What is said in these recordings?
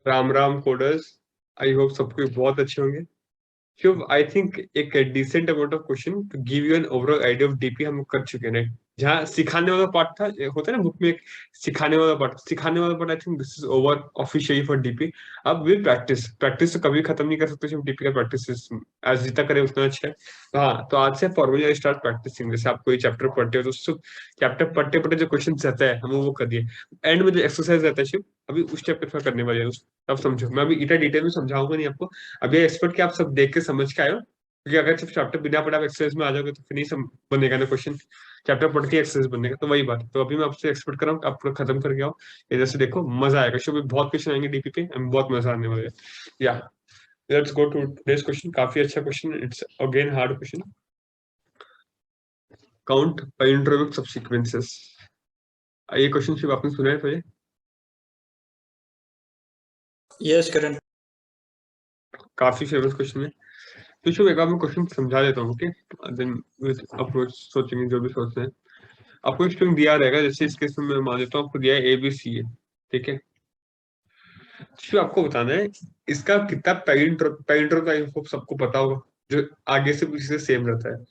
Ram Ram coders. I hope सबको बहुत अच्छे होंगे। शुभ, आई थिंक एक decent amount of question to give you an overall idea of DP हम कर चुके हैं। जहाँ सिखाने वाला पार्ट था, होता है ना बुक में एक सिखाने वाला part I think this is over officially for DP. अब विद प्रैक्टिस, प्रैक्टिस तो कभी खत्म नहीं कर सकते। जब डीपी का प्रैक्टिस एज जितना करे उतना अच्छा है। तो हाँ, तो आज से फॉर्मली स्टार्ट प्रैक्टिसिंग। जैसे आप कोई चैप्टर पढ़ते हो तो चैप्टर पढ़ते पढ़ते जो क्वेश्चन रहता है हम वो कर दिए। एंड में जो एक्सरसाइज रहता है शिव, अभी उस चैप्टर पर करने वाले हैं। अब समझो, मैं अभी इतना डिटेल में समझाऊंगा नहीं आपको। अभी एक्सपर्ट के आप सब देख के समझ के आए हो, क्योंकि अगर सिर्फ चैप्टर बिना पढ़े आप एक्सरसाइज में आ जाओगे तो फिर नहीं बनेगा ना क्वेश्चन। चैप्टर पढ़ के एक्सरसाइज बनेगा, तो वही बात है। तो अभी मैं आपसे एक्सपेक्ट कर रहा हूँ कि आप पूरा खत्म करके आओ। इधर से देखो, मजा आएगा। शुभ, बहुत क्वेश्चन आएंगे डीपी पे, बहुत मजा आने वाला है। या let's go to today's question. काफी अच्छा question, it's again hard question. Count palindromic subsequences. ये क्वेश्चन शिव आपने सुना है पहले? यस करण। काफी फेमस क्वेश्चन है। तो शिव एक बार मैं क्वेश्चन समझा देता हूँ, ओके? देन विद अप्रोच सोचेंगे जो भी सोचना है। आपको स्ट्रिंग दिया रहेगा, जैसे इस केस में मैं मान लेता हूँ आपको दिया है ए बी सी है, ठीक है? तो आपको बताना है इसका कितना पैलिंड्रोम, आई होप सबको पता होगा, जो आगे से पीछे से सेम रहता है।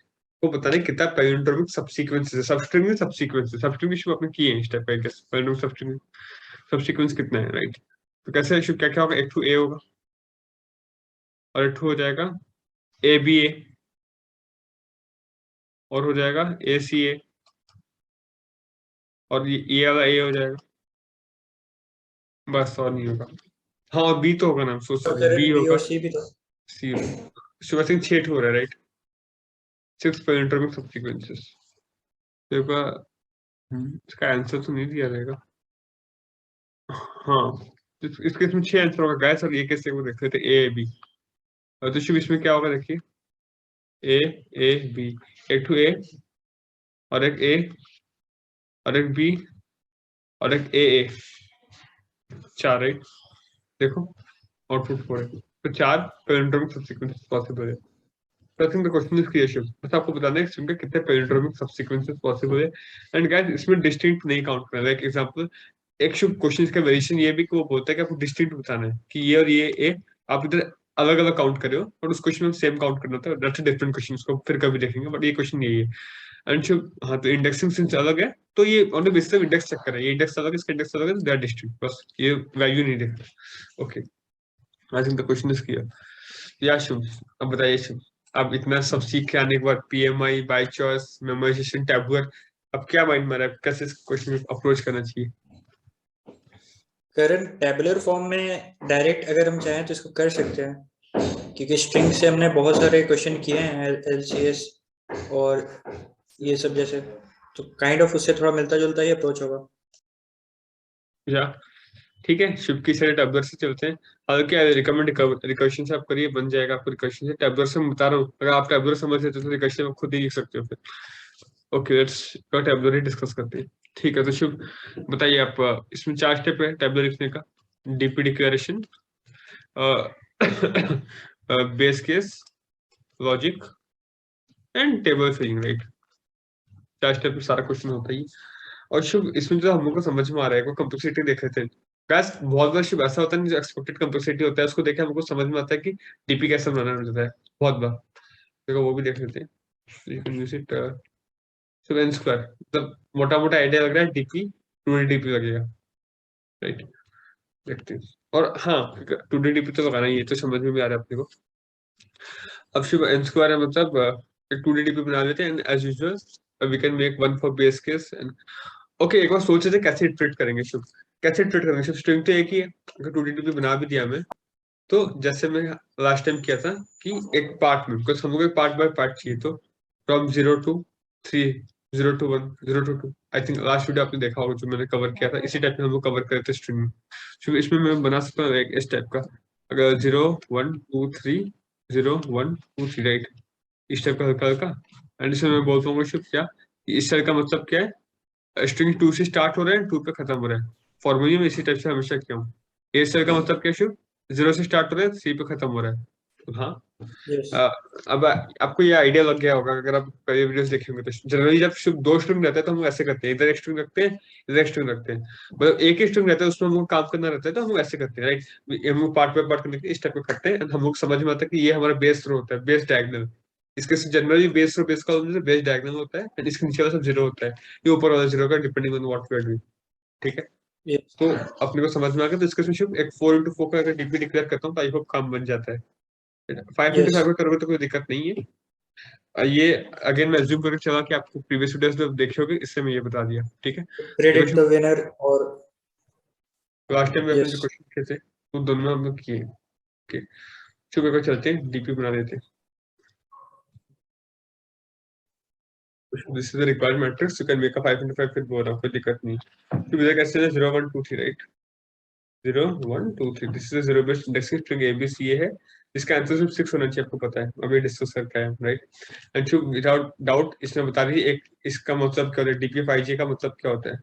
वो बताना है कितना पैलिंड्रोमिक सबसीक्वेंसेस है। सबस्ट्रिंग में सबसीक्वेंस, सबस्ट्रिंग इशू आपने किए हैं step by step. Palindromic substring subsequence कितना है, राइट? तो कैसे इशू, क्या क्या होगा? एक टू ए होगा, और एक टू हो जाएगा ए बी ए, और हो जाएगा ए सी ए, और ये वाला ए हो जाएगा। बस और नहीं होगा। हाँ, और बी तो होगा ना, सो तो करण बी बी होगा, और सी भी तो। सी होगा। सो आई थिंक 6 हो रहा है, राइट? 6 पैलिंड्रोमिक सबसीक्वेंसेस। तो इसका आंसर तो नहीं दिया रहेगा। हाँ, इसके इसमें 6 आंसर होगा गैस, और ये कैसे वो देख रहे थे ए बी। और तो शुभ, इसमें क्या होगा देखिए, ए ए बी, एक टू ए, और एक ए, और एक बी, और एक ए, 4, राइट? देखो, आउटपुट 4 है, तो 4 पैलिंड्रोमिक सबसीक्वेंसेस पॉसिबल है। तो I think the question is clear Shiv. बस आपको बताना है इसमें कितने पैलिंड्रोमिक सबसीक्वेंसेस पॉसिबल है। एंड गाइस, इसमें डिस्टिंक्ट नहीं काउंट करना है। लाइक एग्जांपल, एक शुभ क्वेश्चन का वेरिएशन ये भी कि वो बोलता है कि आपको डिस्टिंक्ट बताना है कि ये और ये ए आप इधर अलग अलग काउंट करे हो, और उस क्वेश्चन में सेम काउंट करना था। दैट्स अ डिफरेंट क्वेश्चन, उसको फिर कभी देखेंगे, बट ये क्वेश्चन यही है। एंड शुभ, हाँ, तो इंडेक्सिंग सिंस अलग है, तो ये on the basis of index check करें, ये इंडेक्स अलग है, इसका इंडेक्स अलग है, दे आर डिस्टिंक्ट। बस ये वैल्यू नहीं देखना। Okay, I think the question is clear. या शुभ, अब बताइए शुभ, अब इतना सब सीख के आने के बाद PMI, by choice, memorisation, tabular, अब क्या माइंड में आ रहा है कैसे इस क्वेश्चन में अप्रोच करना चाहिए? करण टेबुलर फॉर्म में डायरेक्ट अगर हम चाहें तो इसको कर सकते हैं, क्योंकि स्ट्रिंग से हमने बहुत सारे क्वेश्चन किए हैं एलसीएस और ये सब जैसे, तो काइंड ऑफ उससे थोड़ा मिलता जुलता ही अप्रोच होगा। या ठीक है, शिव की साइड टैबलर से चलते हैं। हालांकि रिकमेंड रिकर्शन से आप करिए, बन जाएगा आपको रिकर्शन से। टैबलर से मैं बता रहा हूँ, अगर आप टैबलर समझ लेते हो तो रिकर्शन आप खुद ही लिख सकते हो फिर। Okay, let's tabular he discuss करते हैं। ठीक है, तो शिव बताइए आप, इसमें 4 स्टेप है टैबलर लिखने का। DP declaration, base case, logic, and table filling, right? 4 step में सारा क्वेश्चन होता ही। और शुभ, इसमें जो हम लोग को समझ में आ रहा है वो कम्प्लेक्सिटी देख रहे थे। गाइस, बहुत बार शुभ ऐसा होता है जो एक्सपेक्टेड कम्प्लेक्सिटी होता है उसको देखे हमको समझ में आता है कि डीपी कैसे बनाना होता है। बहुत बार देखो, वो भी देख लेते हैं। You can use it seven square, मतलब मोटा मोटा आइडिया लग रहा है डीपी 2D डीपी लगेगा, राइट? देखते हैं। और हाँ, 2D डीपी तो लगाना ही है, तो समझ में भी आ रहा है अपने को। अब शुभ, एन स्क्वायर है, मतलब एक 2D डीपी बना लेते हैं as usual. We can make one for base case. Okay, एक बार सोच रहे थे कैसे इटरेट करेंगे शुभ, कैसे इटरेट करेंगे शुभ? स्ट्रिंग तो एक ही है, अगर 2D डीपी बना भी दिया मैं, तो जैसे मैं लास्ट टाइम किया था कि एक पार्ट में, बिकॉज हम लोग एक पार्ट बाय पार्ट चाहिए, तो from 0 to 3, 0 to 1, 0 to 2, I think last video आपने देखा होगा जो मैंने कवर किया था, इसी टाइप में हम लोग कवर करे थे स्ट्रिंग में। तो इसमें मैं बना सकता हूँ एक इस टाइप का, अगर 0 1 2 3, 0 1 2 3, राइट? इस टाइप का हल्का हल्का। एंड इसमें मैं बोलता हूँ शुभ क्या, इस टाइप का मतलब क्या है, स्ट्रिंग 2 से स्टार्ट हो रहा है, 2 पे खत्म हो रहा है। फॉर्मूले में इसी टाइप से हमेशा किया हूँ। ए सेल का मतलब क्या है शुभ, 0 से स्टार्ट हो रहा है, 3 पे खत्म हो रहा है। हाँ। यस अब आपको ये आइडिया लग गया होगा, अगर आप पहले वीडियोस देखे होंगे तो जनरली जब शुभ दो स्ट्रिंग रहता है तो हम ऐसे करते हैं, इधर एक स्ट्रिंग रखते हैं, इधर एक स्ट्रिंग रखते हैं। मतलब एक ही स्ट्रिंग रहता है उसमें हमको काम करना रहता है तो हम ऐसे करते हैं, राइट। हम लोग पार्ट बाय पार्ट करने के इस टाइप में करते हैं, हम लोग समझ में आता है कि ये हमारा बेस रो होता है, बेस डायगोनल। इसके जनरली बेस रो, बेस कॉलम बेस डायगोनल होता है, एंड इसके नीचे वाला सब जीरो होता है, ये ऊपर वाला जीरो का, depending on what we are doing. ठीक है। यस तो अपने को समझ में आ गया, तो इसके सिर्फ एक 4x4 का अगर डीपी डिक्लेयर करता हूँ तो आई होप काम बन जाता है। 5 यस into 5 में करोगे तो कोई दिक्कत नहीं है। ये अगेन मैं अज्यूम करके चला कि आपको प्रीवियस वीडियोस में देखे होगे, इससे मैं ये बता दिया। ठीक है। देखो प्रेडिक्ट शुभ, द विनर और लास्ट टाइम में अपने यस जो क्वेश्चन किए थे वो दोनों में हम लोग किए। ओके। शुभ, एक बार चलते हैं डीपी बना देते हैं। This is the required matrix, you can make a 5 into 5 फिर बोल रहा हूँ, कोई दिक्कत नहीं। तो मुझे कैसे है 0 1 2 3, right. 0 1 2 3, this is zero based indexing string ABC ये है। इसका आंसर सिर्फ 6 होना चाहिए, आपको पता है, अभी डिस्कस करके आए, right. And Shubh, without doubt इसमें बता रही है एक, इसका मतलब क्या होता है, डीपी 5G का मतलब क्या होता है,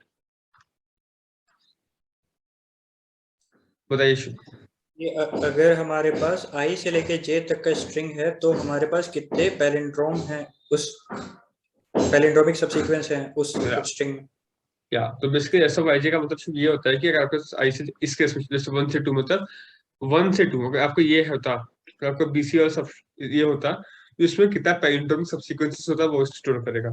बताइए शुभ। ये अगर हमारे पास आई से लेके जे तक का स्ट्रिंग है तो हमारे पास कितने पैलिंड्रोम हैं उस पैलिंड्रोमिक सबसीक्वेंस हैं उस स्ट्रिंग में। या तो बेसिकली ऐसा वाईजे का मतलब सिर्फ ये होता है कि अगर आपके पास आई से इस केस में जैसे 1 से 2, मतलब 1 से 2 अगर आपको ये होता, तो आपका बीसी और सब ये होता, तो इसमें कितना पैलिंड्रोमिक सबसीक्वेंसेस होता है वो स्टोर करेगा।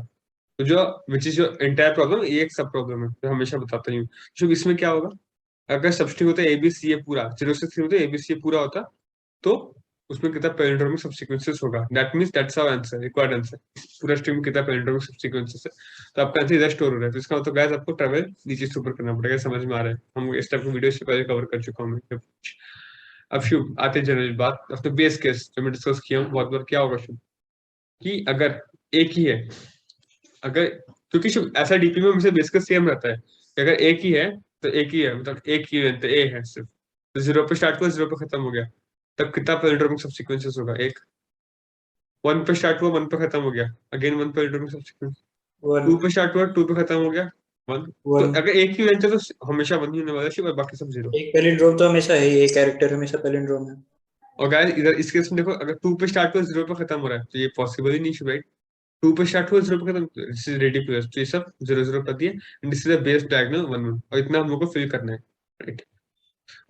तो जो विच इज जो एंटायर प्रॉब्लम, ये एक सब प्रॉब्लम है, मैं हमेशा बताता ही हूँ। तो इसमें क्या होगा, अगर सब्स्टिट्यूट होता है एबीसी पूरा 0 से 3 होता है, एबीसी पूरा होता, तो उसमें कितना पैलिंड्रोमिक सबसीक्वेंसेस होगा, that means that's our answer, required answer. पूरा स्ट्रिंग में कितना पैलिंड्रोमिक सबसीक्वेंसेस है, तो आपका आंसर इधर स्टोर हो रहा है, तो इसका मतलब गाइस आपको ट्रैवल नीचे से ऊपर करना पड़ेगा, समझ में आ रहा है। हम इस टाइप की वीडियो से पहले कवर कर चुका हूँ मैं। अब शुभ आते जनरल बात, अब तो बेस केस जो मैं डिस्कस किया हूँ बहुत बार, क्या होगा शुभ, कि अगर एक ही है, अगर, क्योंकि शुभ ऐसा डीपी में हमेशा बेस केस सेम रहता है कि अगर एक ही है तो एक ही है, मतलब एक ही लेंथ ए है सिर्फ, तो 0 पे स्टार्ट हुआ 0 पे खत्म हो गया, तब कितना पैलिंड्रोमिक सबसीक्वेंसेस होगा, एक। 1 पे स्टार्ट हुआ 1 पे खत्म हो गया, अगेन 1 पैलिंड्रोमिक सबसीक्वेंस। वन 2 पे स्टार्ट हुआ 2 पे खत्म हो गया, 1। तो वन अगर एक ही लेंथ है तो हमेशा 1 ही होने वाला है, बाकी सब 0। एक पैलिंड्रोम तो हमेशा है ही, एक कैरेक्टर हमेशा पैलिंड्रोम है। और गाइस इधर इस केस में देखो, अगर 2 पे स्टार्ट हुआ 0 पे खत्म हो रहा है तो ये पॉसिबल ही नहीं है, राइट। 2 पे स्टार्ट हुआ 0 पे खत्म, दिस इज रेडिकुलस, तो ये सब 0 0 कर दिए, and this is the base diagonal 1 1, और इतना हम लोग को फिल करना है, राइट।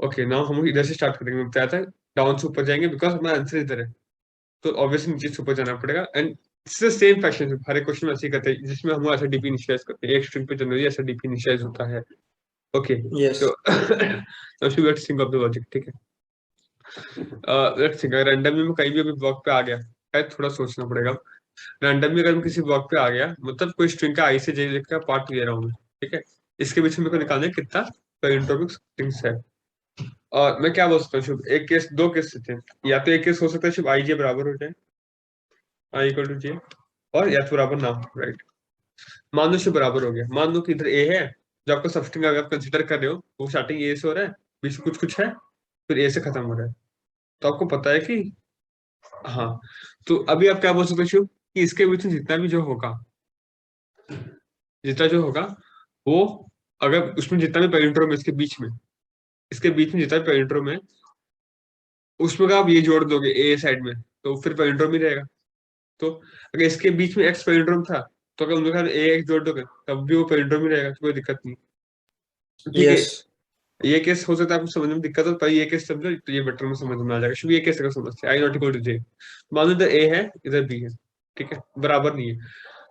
ओके, नाउ हम लोग इधर से स्टार्ट करेंगे, मैं बताया था डाउन से ऊपर जाएंगे बिकॉज हमारा आंसर इधर है, तो ऑब्वियसली नीचे से ऊपर जाना पड़ेगा। And it's the same fashion, हर एक क्वेश्चन में ऐसे ही करते हैं जिसमें हम ऐसा डीपी इनिशियलाइज करते हैं, एक स्ट्रिंग पे जनरली ऐसा डीपी इनिशियलाइज होता है। ओके। यस तो now let's think of the logic, ठीक है। लेट्स थिंक, अगर रैंडमली मैं कहीं भी अभी ब्लॉक पे आ गया, शायद थोड़ा सोचना पड़ेगा। रैंडमली अगर मैं किसी ब्लॉक पे आ गया, मतलब कोई स्ट्रिंग का आई से जे लिख का पार्ट ले रहा हूँ मैं, ठीक है, इसके बीच में मेरे को निकालना है कितना पैलिंड्रोमिक स्ट्रिंग्स है। और मैं क्या बोल सकता हूँ शुभ, एक केस, दो केस थे, या तो एक केस हो सकता है शुभ आई जे बराबर हो जाए, आई इक्वल टू जे, और या तो बराबर ना हो, राइट। मान लो शुभ बराबर हो गया, मान लो कि इधर ए है, जो आपका सबस्ट्रिंग अगर आप कंसिडर कर रहे हो वो स्टार्टिंग ए से हो रहा है, बीच में कुछ कुछ है, फिर ए से खत्म हो रहा है, तो आपको पता है कि, हाँ, तो अभी आप क्या बोल सकते हो शुभ, कि इसके बीच में जितना भी जो होगा, जितना जो होगा वो, अगर उसमें जितना भी पैलिंड्रोम है इसके बीच में, इसके बीच में जितना भी पैलिंड्रोम है, उसमें का आप ये जोड़ दोगे ए साइड में, तो फिर पैलिंड्रोम ही रहेगा। तो अगर इसके बीच में एक्स पैलिंड्रोम था, तो अगर उनके साथ ए एक्स जोड़ दोगे तब भी वो पैलिंड्रोम ही रहेगा, तो कोई दिक्कत नहीं। ठीक है। यस ये केस हो सकता है आपको समझने में दिक्कत हो, पर ये केस समझो तो ये बेटर में समझ में आ जाएगा। शुभ ये केस अगर समझते आई नॉट इक्वल टू जे, मान लो इधर ए है इधर बी है, ठीक है, बराबर नहीं है,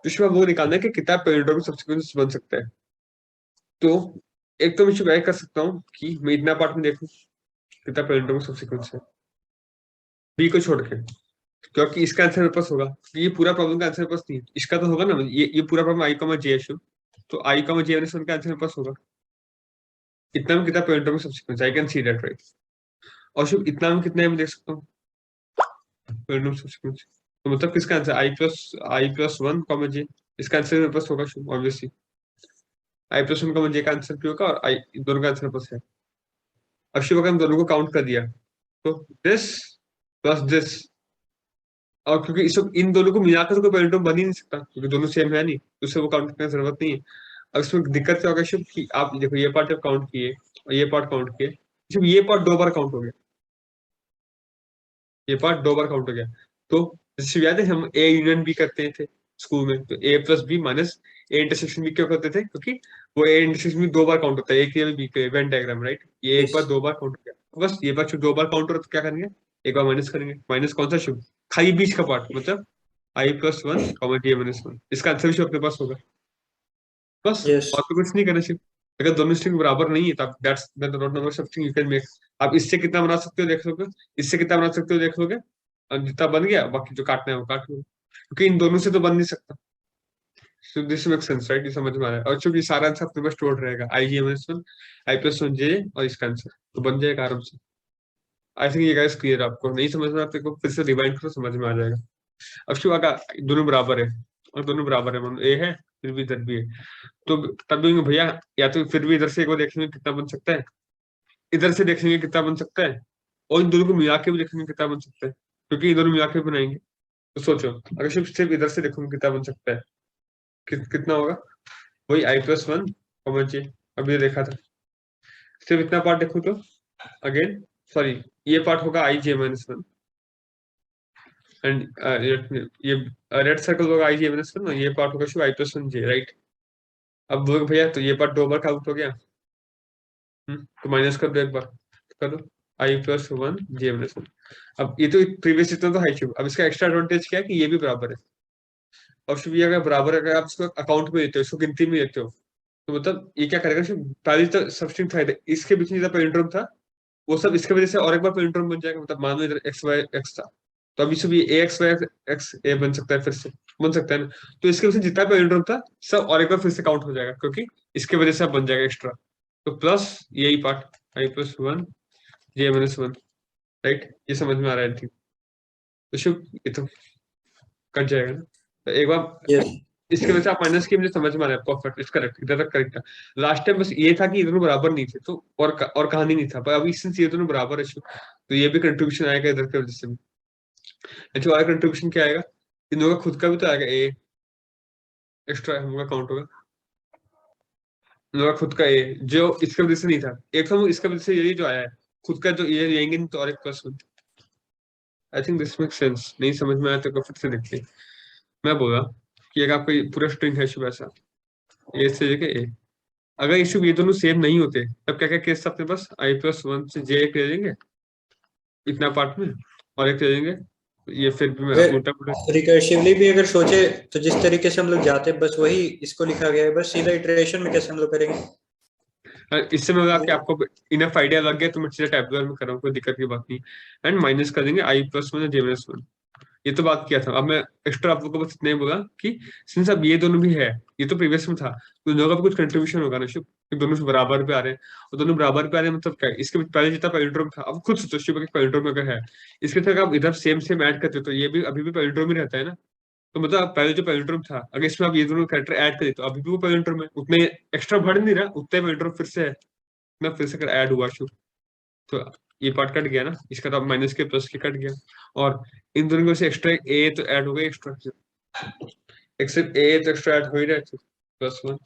तो शुभ वो निकालना है कि कितना पैलिंड्रोमिक सबसीक्वेंस बन सकता है। तो एक तो मैं शुभ कर सकता हूँ कि मैं इतना पार्ट में देखूं कितना पैलिंड्रोमिक सबसीक्वेंस है बी को छोड़ के, क्योंकि इसका आंसर मेरे पास होगा, क्योंकि ये पूरा प्रॉब्लम का आंसर मेरे पास नहीं है, इसका तो होगा ना, ये पूरा प्रॉब्लम आई कॉमा जे है शुभ, तो आई कॉमा जे का आंसर मेरे पास होगा, इतना में कितना palindromic subsequence, I can see that, right. और शुभ इतना में कितने में देख सकता हूँ पैलिंड्रोमिक सबसीक्वेंस, तो मतलब किसका आंसर आई प्लस 1 कॉमा जे, इसका आंसर मेरे पास होगा शुभ, ऑब्वियसली आई प्लस 1 कॉमा जे का आंसर भी होगा, और आई दोनों का आंसर मेरे पास है। अब शुभ अगर हम दोनों को काउंट कर दिया, तो दिस प्लस दिस, और क्योंकि इस इन दोनों को मिलाकर तो कोई पैलिंड्रोम बन ही नहीं सकता, क्योंकि दोनों सेम है नहीं, तो उससे वो काउंट करने की जरूरत नहीं है। अब इसमें दिक्कत क्या होगा शुभ, कि आप देखो ये पार्ट जब काउंट किए और ये पार्ट काउंट किए, शुभ ये पार्ट 2 बार काउंट हो गया, ये पार्ट 2 बार काउंट हो गया। तो जैसे याद है हम ए यूनियन बी करते थे स्कूल में, तो A plus B minus A intersection B क्यों करते थे? क्योंकि वो ए इंटरसेक्शन बी 2 बार काउंट होता है, एक बी के वेन डायग्राम, राइट? ये एक बार 2 बार काउंट हो गया, तो बस ये बार 2 बार काउंट हो रहा है तो क्या करेंगे, एक बार माइनस करेंगे। माइनस कौन सा शुभ? खाली बीच का पार्ट, मतलब I plus one comma D minus one, इसका आंसर भी अपने पास होगा। बस यस और तो कुछ नहीं करना चाहिए। अगर दोनों स्ट्रिंग बराबर नहीं है तो आप that's the not number of string you can make. आप इससे कितना बना सकते हो देख लोगे, इससे कितना बना सकते हो देख लोगे, और जितना बन गया बाकी जो काटना है वो काट लो, क्योंकि इन दोनों से तो बन नहीं सकता। So this make sense, right? ये समझ में आ रहा है। और चूंकि सारा आंसर अपने पास स्टोर रहेगा, आई जी माइनस वन, आई प्लस वन जे, और इसका आंसर तो बन जाएगा आराम से। आई थिंक ये गाइस क्लियर, आपको नहीं समझ में आता को फिर से रिवाइंड करो, समझ में आ जाएगा। अब शिव अगर दोनों बराबर है, और दोनों बराबर है, मान ए है फिर भी इधर भी है, तो तब भी भैया या तो फिर भी इधर से एक बार देखेंगे कितना बन सकता है, इधर से देखेंगे कितना बन सकता है, और इन दोनों को मिला के भी देखेंगे कितना बन सकता है, क्योंकि इन दोनों मिला के बनाएंगे। तो सोचो अगर सिर्फ सिर्फ इधर से देखोगे कितना बन सकता है, कितना होगा? वही आई प्लस वन कॉमा जे, अब ये देखा था। सिर्फ इतना पार्ट देखो तो अगेन सॉरी, ये पार्ट होगा आई जे माइनस वन, एंड ये रेड सर्कल होगा आई जे माइनस वन, ये पार्ट होगा सिर्फ आई प्लस वन जे, राइट? अब बोलोगे भैया तो ये पार्ट 2 बार काउंट हो गया, तो माइनस कर दो एक बार, तो कर दो आई प्लस वन जे माइनस वन। अब ये तो प्रीवियस इतना तो हाई क्यूब, अब इसका एक्स्ट्रा एडवांटेज क्या है कि ये भी बराबर है। और शुभ ये अगर बराबर है, अगर आप इसको अकाउंट में लेते हो, इसको गिनती में लेते हो, तो मतलब ये क्या करेगा शुभ, पहले तो सबस्ट्रिंग था, इसके बीच में जितना पैलिंड्रोम था वो सब इसके वजह से और एक बार पैलिंड्रोम बन जाएगा। मतलब मान लो इधर एक्स वाई एक्स था, तो अभी शुभ ये ए एक्स वाई एक्स ए बन सकता है, फिर से बन सकता है ना। तो इसके वजह से जितना पैलिंड्रोम था सब और एक बार फिर से काउंट हो जाएगा, क्योंकि इसके वजह से अब बन जाएगा एक्स्ट्रा। तो प्लस यही पार्ट आई प्लस वन जे माइनस वन, राइट? ये समझ में आ रहा है ठीक? तो शुभ ये तो कट जाएगा ना, तो एक बार यस इसके वजह से आप माइनस की मुझे समझ में आ रहा है, परफेक्ट, इट्स करेक्ट, इधर तक करेक्ट था। लास्ट टाइम बस ये था कि ये दोनों बराबर नहीं थे, तो और कहानी नहीं था, पर अभी सिंस ये दोनों बराबर है शुभ, तो ये भी कंट्रीब्यूशन आएगा इधर के वजह से भी। अच्छा और कंट्रीब्यूशन क्या आएगा, इन दोनों का खुद का भी तो आएगा, ए एक्स्ट्रा हम लोग काउंट होगा, इन दोनों का खुद का ए जो इसके वजह से नहीं था, एक तो इसका वजह से यही जो आया है, खुद का जो ये लेंगे नहीं तो और एक plus one. I think this make sense, नहीं समझ में आया तो फिर से देखते। मैं बोला कि अगर आपका पूरा स्ट्रिंग है शुभ ऐसा, ए से जगह ए, अगर इशू ये दोनों सेम नहीं होते तब क्या क्या केस था अपने पास, आई प्लस वन से जे एक ले लेंगे इतना पार्ट में, और एक ले लेंगे ये, फिर भी मैं अगर उल्टा पुल्टा। रिकर्सिवली भी अगर सोचे तो जिस तरीके से हम लोग जाते हैं बस वही इसको लिखा गया है, बस सीधा इटरेशन में कैसे हम लोग करेंगे। इससे मैं बोला कि आपको इनफ आइडिया लग गया तो मैं सीधा टैबुलर में कर रहा हूँ, कोई दिक्कत की बात नहीं। एंड माइनस कर देंगे आई प्लस वन जे माइनस वन, ये तो बात किया था। अब मैं एक्स्ट्रा आप लोगों को बस इतना ही बोला कि सिंस अब ये दोनों भी है, ये तो प्रीवियस में था, तो दोनों का भी कुछ कंट्रीब्यूशन होगा ना शुभ, कि दोनों से बराबर पे आ रहे हैं, और दोनों बराबर पे आ रहे हैं मतलब क्या है? इसके पहले जितना पैलिंड्रोम था, अब खुद सोचो शुभ कि पैलिंड्रोम अगर है इसके तक आप इधर सेम सेम ऐड करते हो तो ये भी अभी भी पैलिंड्रोम ही रहता है ना। तो मतलब पहले जो पैलिंड्रोम था अगर इसमें आप ये दोनों कैरेक्टर ऐड करें तो अभी भी वो पैलिंड्रोम है, उतने एक्स्ट्रा बढ़ नहीं रहा, उतने पैलिंड्रोम फिर से है ना, फिर से ऐड हुआ शुभ। तो ये पार्ट कट गया ना, इसका तो माइनस के प्लस के कट गया, और इन दोनों में से एक्स्ट्रा ए तो ऐड हो गया एक्स्ट्रा, एक्सेप्ट ए तो एक्स्ट्रा ऐड हो ही रहा है प्लस वन,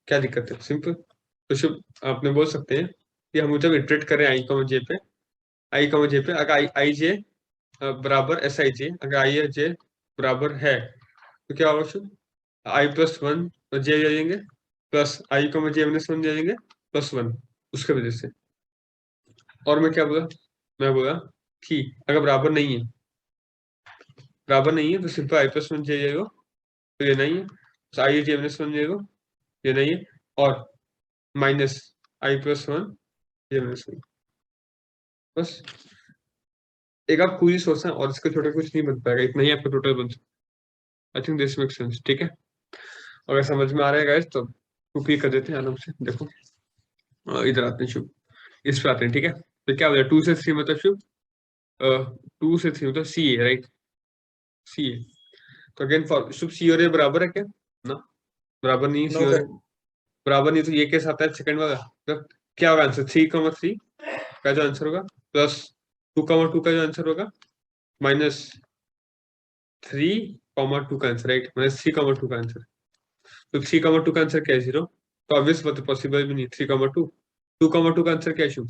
क्या दिक्कत है, सिंपल। तो शुभ आपने बोल सकते हैं कि हम जब इटरेट करें आई कॉमा जे पे, आई कॉमा जे पे अगर आई जे बराबर एस आई जे, अगर आई जे बराबर है तो क्या होगा शुभ, आई प्लस वन जे ले लेंगे प्लस आई कॉमा जे माइनस वन ले लेंगे प्लस वन, उसके वजह से। और मैं क्या बोला, मैं बोला कि अगर बराबर नहीं है, बराबर नहीं है तो सिंपल आई प्लस वन जे ले लो, तो ये नहीं है, तो आई जे माइनस वन ले लो, ये नहीं है, और माइनस आई प्लस वन जे माइनस वन, बस। एक आप पूरी सोचना और इसके छोटे कुछ नहीं बन पाएगा, इतना ही आपका टोटल बन सकता। I think this make sense, ठीक है? अगर समझ में आ रहा है गाइस तो कॉपी कर देते हैं आराम से, देखो इधर आते हैं शुभ, इस पे आते हैं, ठीक है? तो क्या हो जाए 2 से 3 मतलब शुभ, 2 से 3 मतलब सी ए, राइट? सी ए, तो अगेन फॉर शुभ सी और ए बराबर है क्या ना, बराबर नहीं है सी नो और ए, कर बराबर नहीं, तो ये कैसे आता है सेकंड वाला, तो क्या होगा आंसर 3,3 का जो आंसर होगा प्लस 2,2 का जो आंसर होगा माइनस 3,2 का आंसर, राइट? माइनस 3,2 का आंसर, तो 3,2 का आंसर क्या है 0, तो ऑब्वियस बात है पॉसिबल भी नहीं 3,2, 2,2 का आंसर क्या है शुभ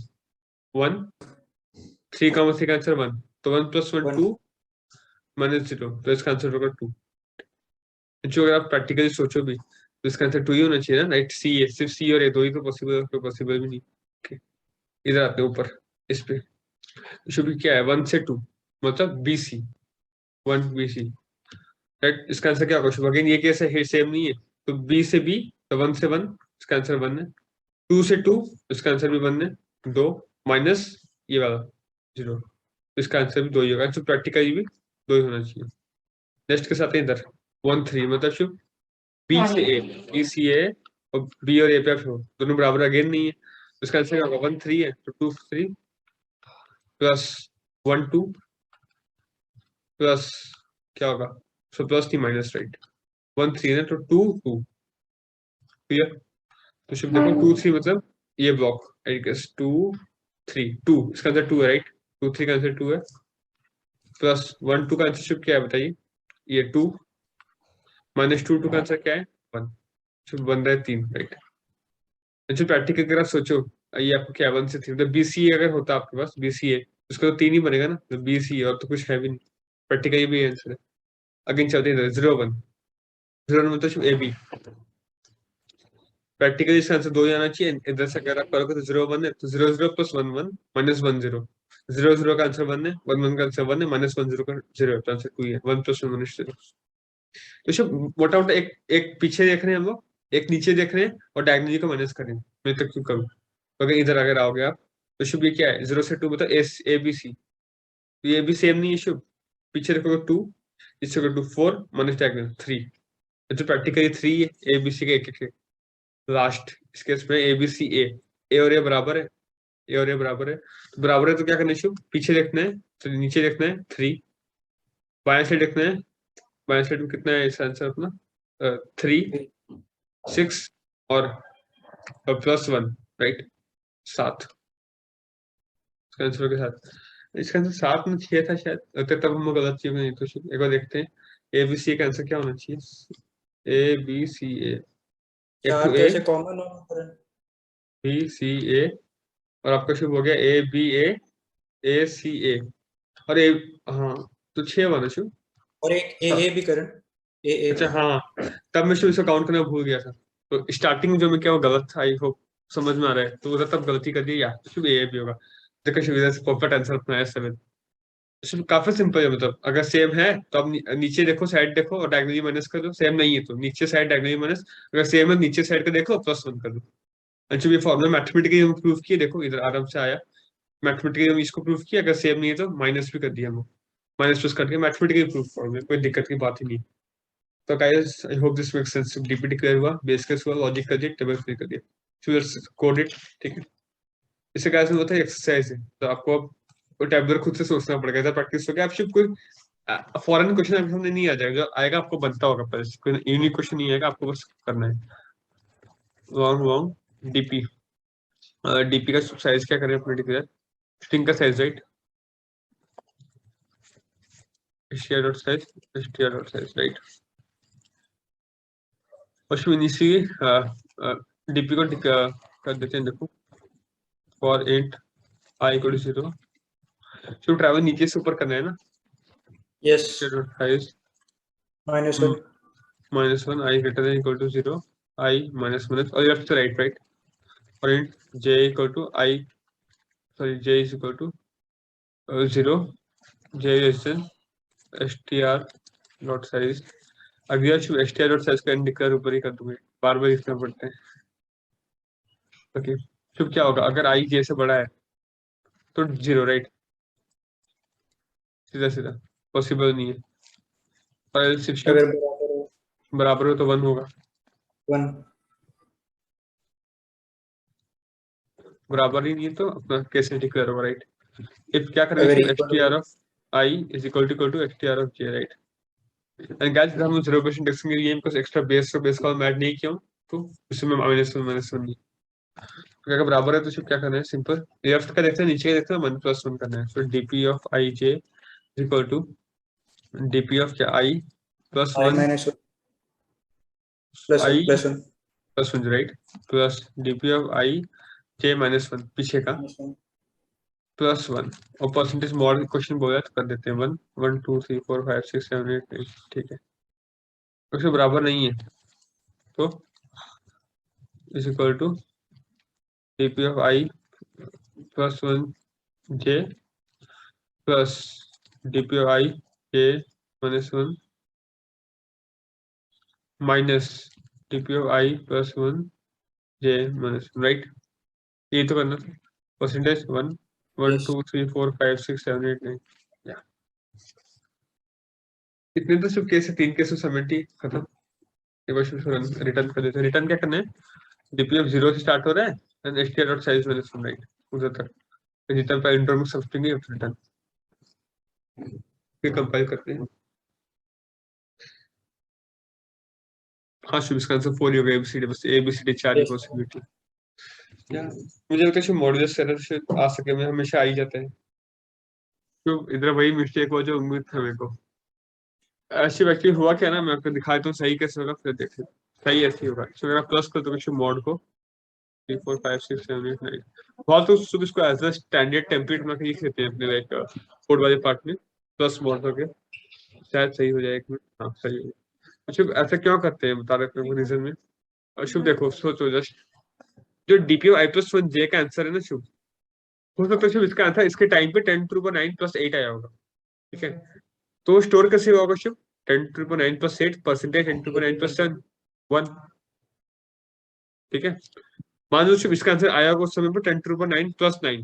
1, 3,3 का आंसर 1, तो 1 + 1 1 2 -0, तो इसका आंसर होगा 2। जो अगर आप प्रैक्टिकली सोचो भी तो इसका आंसर 2 ही होना चाहिए ना, राइट। सी है, सिर्फ सी और ए दो ही तो पॉसिबल है, पॉसिबल भी नहीं। Okay, इधर आते हैं ऊपर इस पे। शुभ क्या है, 1 से 2 मतलब BC, 1 BC, राइट। इसका आंसर क्या होगा शुभ? अगेन ये केस है, सेम नहीं है, तो B से B, तो 1 से 1, इसका आंसर 1 है। 2 से 2, इसका आंसर भी 1 है। 2 माइनस ये वाला 0, इसका आंसर भी 2 ही होगा। तो प्रैक्टिकली भी 2 ही होना चाहिए। नेक्स्ट के साथ है इधर 1 3, मतलब शुभ B से A, B से A और B और A पे आप हो, दोनों बराबर अगेन नहीं है, तो इसका आंसर क्या होगा? 1 3 है, तो 2 3 प्लस 1 2 प्लस क्या होगा? सो प्लस नहीं माइनस, राइट। 1 3 है तो 2 2, क्लियर। तो शुभ देखो 2 3 मतलब ये ब्लॉक, आई गेस 2 3 2, इसका आंसर 2 है, राइट। 2 3 का आंसर 2 है, प्लस 1 2 का आंसर शुभ क्या है बताइए? ये 2 माइनस 2 2 का आंसर क्या है? 1, शुभ बन रहा है 3, राइट। अच्छा प्रैक्टिकल अगर आप सोचो, ये आपको क्या 1 से 3, मतलब BCA अगर होता आपके पास BCA, उसका तो 3 ही बनेगा ना, तो BCA और तो कुछ है भी नहीं। प्रैक्टिकल भी आंसर है। अगेन चलते हैं 0 1, 0 मतलब शुभ AB। प्रैक्टिकली इसका आंसर 2 ही आना चाहिए। इधर से अगर आप करोगे तो 0 1 है, तो 0 0 प्लस 1 1 माइनस 1 0, 0 0 का आंसर 1 है, 1 1 का आंसर 1 है, माइनस 1 0 का 0 है, तो आंसर 2 ही है। 1 + 1 माइनस 0। तो शुभ मोटा मोटा एक एक पीछे देख रहे हैं हम लोग, एक नीचे देख रहे हैं और डायगोनली को माइनस करें, मैं तक क्यों करूँ? तो अगर इधर अगर आओगे आप, तो शुभ ये क्या है? 0 से 2 मतलब ABC, तो ये भी सेम नहीं है शुभ। पीछे देखोगे 2, इससे 2 4 माइनस डायगोनल 3, तो प्रैक्टिकली 3 है, ABC का एक एक है। लास्ट इस केस में ABC ए और ए बराबर है, ए और ए बराबर है, तो बराबर है तो क्या करना है शुभ? पीछे देखना है, तो नीचे देखना है 3, बाएं साइड देखना है, बाएं साइड में कितना है इसका आंसर अपना? 3 6 और प्लस 1, राइट, 7, इसका आंसर के साथ। इसका आंसर 7 में 6 था शायद, अगर तब हम गलत चीज में नहीं, तो शुभ एक बार देखते हैं ABC का आंसर क्या होना चाहिए। ABCA, एक चार तो तो A ऐसे कॉमन हो करण। BCA और आपका शुभ हो गया ABA ACA और ए, हाँ, तो 6 वाला शुभ। और एक ए भी करण, ए अच्छा हाँ, तब मैं शुभ इसको काउंट करना भूल गया था, तो स्टार्टिंग में जो मैं क्या वो गलत था, आई होप समझ में आ रहा है। तो उधर तब गलती कर दी, या तो शुभ ए भी होगा। देखो शुभ इधर से प्रॉपर आंसर अपना है 7। शुभ काफी सिंपल है, मतलब अगर सेम है तो आप नीचे देखो, साइड देखो और डायगोनली माइनस कर दो। सेम नहीं है तो नीचे साइड डायगोनली माइनस, अगर सेम है नीचे साइड का देखो प्लस 1 कर दो। अच्छा ये फॉर्मूला मैथमेटिकली हम प्रूव किए, देखो इधर आराम से आया। मैथमेटिकली हम इसको प्रूव किया, अगर सेम नहीं है तो माइनस भी कर दिया हम, माइनस प्लस करके मैथमेटिकली प्रूव फॉर्मूला, कोई दिक्कत की बात ही नहीं। तो guys I hope this makes sense. DPT clear हुआ, बेस केस हुआ, लॉजिक कर दिया, टेबल फिल कर दिया, फिर कोड इट, ठीक है। इससे गाइस में होता है एक्सरसाइज है, तो आपको अब टेबलर खुद से सोचना पड़ेगा, ऐसा प्रैक्टिस हो गया। आप सिर्फ कोई फॉरेन क्वेश्चन आपके सामने नहीं आ जाएगा, जो आएगा आपको बनता होगा, पर कोई यूनिक क्वेश्चन नहीं आएगा, आपको बस करना है। लॉन्ग लॉन्ग डीपी, डीपी का साइज क्या करें अपने डिक्लेयर, स्ट्रिंग का size, right. str.size, str.size, right. Ashwini सी डीपी को कर देते हैं, देखो for int I equal to 0, तो ट्रैवल नीचे से ऊपर करना है ना। Yes, str.size -1 -1 I greater than equal to 0, I minus minus और लेफ्ट से राइट, राइट। और int J equal to I, sorry J is equal to 0, J is str.size। अगला str.size का इंट डिक्लेयर ऊपर ही कर दूंगे, बार बार लिखना पड़ता है। ओके, फिर क्या होगा अगर आई जे से बड़ा है तो 0, राइट, सीधा सीधा, पॉसिबल नहीं है। और शिक्षक अगर बराबर हो बराबर हो तो 1 होगा, 1। बराबर ही नहीं है तो अपना कैसे डिक्लेयर होगा, राइट। इफ क्या करेंगे अगर सिर्फ इक्वल str हो of I is equal to str of j, right. And guys हम 0% देखेंगे, ये बिकॉज़ एक्स्ट्रा बेस का मैं ऐड नहीं किया हूं, तो इसमें -1 नहीं। तो अगर बराबर है तो सिर्फ क्या करना है, सिंपल लेफ्ट का देखते हैं, नीचे का देखते हैं, 1 + 1 करना है। फिर DP of I J equal to DP of क्या I plus I 1, -1 +1 I +1 plus 1, right, plus DP of I J -1 पीछे का, -1 +1 और परसेंटेज मॉड क्वेश्चन बोला तो कर देते हैं 1 1 2 3 4 5 6 7 8 9 ठीक है, उसके बराबर नहीं है तो is equal to dp of i +1 j plus dp of i j -1 minus dp of i +1 j -1 right, ये तो करना था परसेंटेज 1 1 Yes. 2 3 4 5 6 7 8 9 या इतने तो सिर्फ केस है, 3 केस सबमिट ही खत्म। एक क्वेश्चन रिटर्न कर देते हैं। रिटर्न क्या करना है, डीपी ऑफ 0 से स्टार्ट हो रहा है एंड str डॉट साइज मैंने सुन राइट उधर तक जितना पर इंटर में सबस्ट्रिंग है रिटर्न, फिर कंपाइल करते हैं। हाँ शुभ, इसका आंसर 4 ही हो गया, एबीसीडी बस एबीसीडी 4 ही Yes. पॉसिबिलिटी। या मुझे लगता है मॉड्यूलस एरर से आ सके में हमेशा आ ही जाता है, तो इधर वही मिस्टेक हो जो उम्मीद था मेरे को। ऐसे व्यक्ति हुआ क्या ना, मैं आपको दिखाया तो सही कैसे होगा, फिर देखिए सही ऐसे ही होगा। तो अगर आप प्लस कर दो मॉड को 3 4 5 6 7 8 9 बहुत तो सुबह इसको एज अ स्टैंडर्ड टेम्पलेट में लिख लेते हैं अपने लाइक कोड वाले पार्ट में प्लस मॉड करके, शायद सही हो जाए। एक मिनट, हाँ सही हो जाए। अच्छा ऐसा क्यों करते हैं बता रहे हैं रीजन में। और शुभ देखो सोचो जस्ट, जो डीपीओ आई प्लस 1 जे का आंसर है ना शुभ, हो सकता है शुभ इसका आंसर इसके टाइम पे 10⁻9 + 8 आया होगा, ठीक है। तो स्टोर कैसे होगा शुभ, 10⁻9 + 8 परसेंटेज 10⁻9 + 7 1, ठीक है। मान लो शुभ इसका आंसर आया होगा उस समय पर 10⁻9 + 9,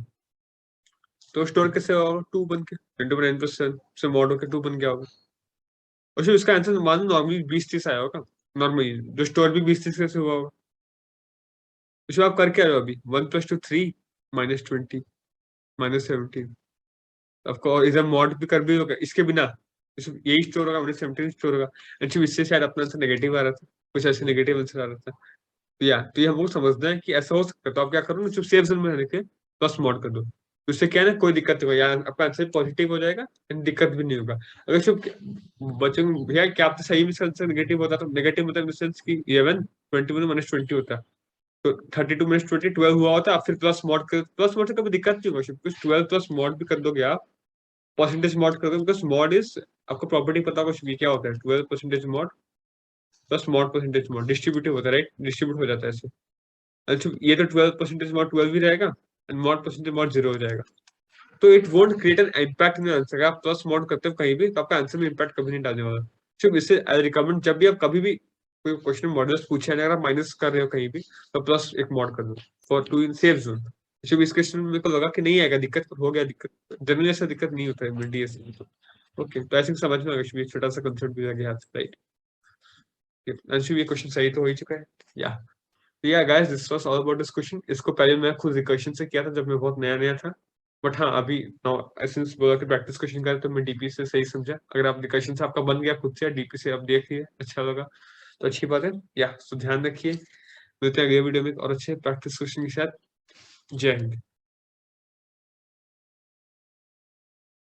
तो स्टोर कैसे होगा 2 बन के 10⁻9 + 7 से मॉड होकर 2 बन गया होगा। और शुभ इसका आंसर मान लो नॉर्मली 20-30 आया होगा, नॉर्मली जो स्टोर भी 20-30 कैसे हुआ होगा। तो आप कर क्या रहे हो अभी 1 + 2 3 -20 -17, आपको इधर मॉड भी कर भी होगा इसके बिना, यही स्टोर होगा -17 स्टोर होगा। एक्चुअली इससे शायद अपना आंसर नेगेटिव आ रहा था, कुछ ऐसे नेगेटिव आंसर आ रहा था। तो या तो ये हमको समझना है कि ऐसा हो सकता है, तो आप क्या करो ना चुप सेफ जोन में रहने के प्लस मॉड कर दो, तो इससे क्या है ना कोई दिक्कत नहीं होगा, यार आपका आंसर पॉजिटिव हो जाएगा एंड दिक्कत भी नहीं होगा। अगर चुप बच्चों भैया क्या आपसे सही में आंसर नेगेटिव होता तो नेगेटिव मतलब इन सेंस की 11 21 -20 होता, तो 32 -20 12 हुआ होता, आप फिर प्लस मॉड कर, प्लस मॉड से कभी दिक्कत नहीं होगा, कुछ 12 प्लस मॉड भी कर दोगे आप, परसेंटेज मॉड कर दोगे, बिकॉज मॉड इज आपको प्रॉपर्टी पता होगा कुछ क्या होता है, 12 percentage mod plus mod percentage mod distributive होता है राइट, डिस्ट्रीब्यूट हो जाता है ऐसे। अच्छा ये तो 12 परसेंटेज मॉड 12 ही रहेगा एंड मॉड परसेंटेज मॉड 0 हो जाएगा, तो it won't create an impact in answer. आप प्लस मॉड करते हो कहीं भी तो आपका आंसर में इम्पैक्ट कभी नहीं डालने वाला। सिर्फ इससे आई रिकमेंड जब भी आप कभी भी कोई क्वेश्चन मॉडल्स पूछे अगर आप माइनस कर रहे हो कहीं भी तो प्लस एक मॉड कर दो for to in safe zone. सिर्फ इस क्वेश्चन में मेरे को लगा कि नहीं आएगा, दिक्कत हो गया, दिक्कत जनरली ऐसा दिक्कत नहीं होता है डीएस में। तो ओके, तो ऐसे समझ में आ गया, छोटा सा कंसेप्ट भी आ गया हाथ राइट। अंशु ये क्वेश्चन सही तो हो ही चुका है या या guys this was all about this question. इसको पहले मैं खुद रिकर्शन से किया था जब मैं बहुत नया नया था, बट हाँ अभी नाउ सिंस बोला कि प्रैक्टिस क्वेश्चन कर तो मैं डीपी से सही समझा। अगर आप रिकर्शन से आपका बन गया खुद से डीपी से आप देखिए अच्छा लगा तो अच्छी बात है या, तो ध्यान रखिए, मिलते हैं अगले वीडियो में और अच्छे प्रैक्टिस क्वेश्चन के साथ। जय हिंद।